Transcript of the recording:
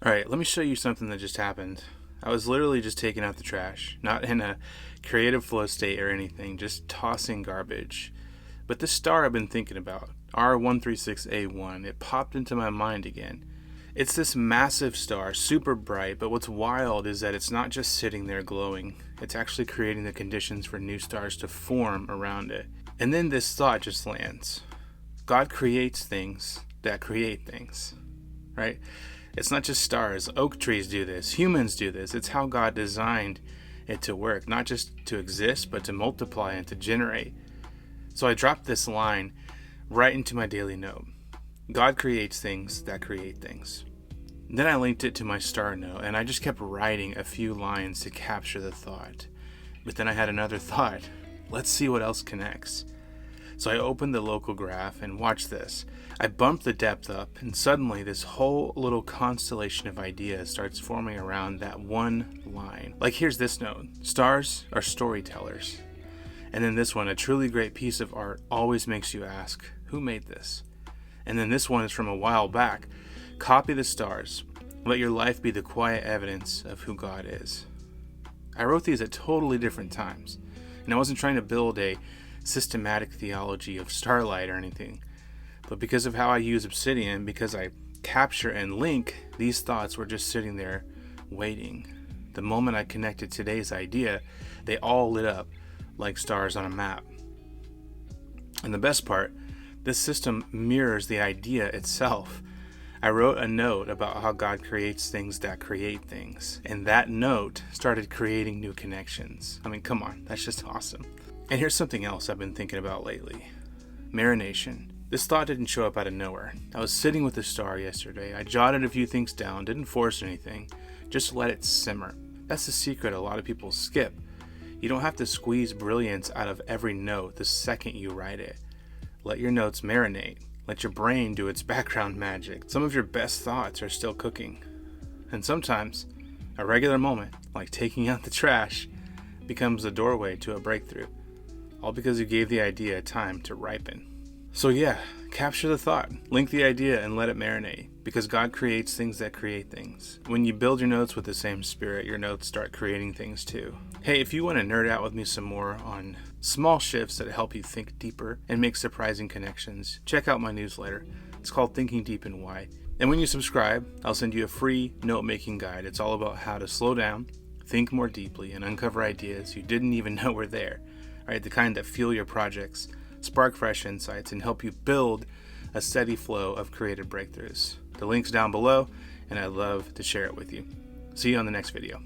Alright, let me show you something that just happened. I was literally just taking out the trash, not in a creative flow state or anything, just tossing garbage. But this star I've been thinking about, R136A1, it popped into my mind again. It's this massive star, super bright, but what's wild is that it's not just sitting there glowing. It's actually creating the conditions for new stars to form around it. And then this thought just lands. God creates things that create things, right? It's not just stars. Oak trees do this. Humans do this. It's how God designed it to work, not just to exist, but to multiply and to generate. So I dropped this line right into my daily note. God creates things that create things. Then I linked it to my star note, and I just kept writing a few lines to capture the thought. But then I had another thought. Let's see what else connects. So I opened the local graph and watch this. I bumped the depth up, and suddenly this whole little constellation of ideas starts forming around that one line. Like here's this note. Stars are storytellers. And then this one, a truly great piece of art always makes you ask, who made this? And then this one is from a while back. Copy the stars. Let your life be the quiet evidence of who God is. I wrote these at totally different times, and I wasn't trying to build a systematic theology of starlight or anything. But because of how I use Obsidian, because I capture and link, these thoughts were just sitting there waiting. The moment I connected today's idea, they all lit up like stars on a map. And the best part, this system mirrors the idea itself. I wrote a note about how God creates things that create things, and that note started creating new connections. I mean, come on, that's just awesome. And here's something else I've been thinking about lately. Marination. This thought didn't show up out of nowhere. I was sitting with the star yesterday. I jotted a few things down, didn't force anything, just let it simmer. That's the secret a lot of people skip. You don't have to squeeze brilliance out of every note the second you write it. Let your notes marinate. Let your brain do its background magic. Some of your best thoughts are still cooking. And sometimes, a regular moment, like taking out the trash, becomes the doorway to a breakthrough. All because you gave the idea time to ripen. So yeah, capture the thought, link the idea, and let it marinate. Because God creates things that create things. When you build your notes with the same spirit, your notes start creating things too. Hey, if you want to nerd out with me some more on small shifts that help you think deeper and make surprising connections, check out my newsletter. It's called Thinking Deep and Wide. And when you subscribe, I'll send you a free note-making guide. It's all about how to slow down, think more deeply, and uncover ideas you didn't even know were there. Right, the kind that fuel your projects, spark fresh insights, and help you build a steady flow of creative breakthroughs. The link's down below, and I'd love to share it with you. See you on the next video.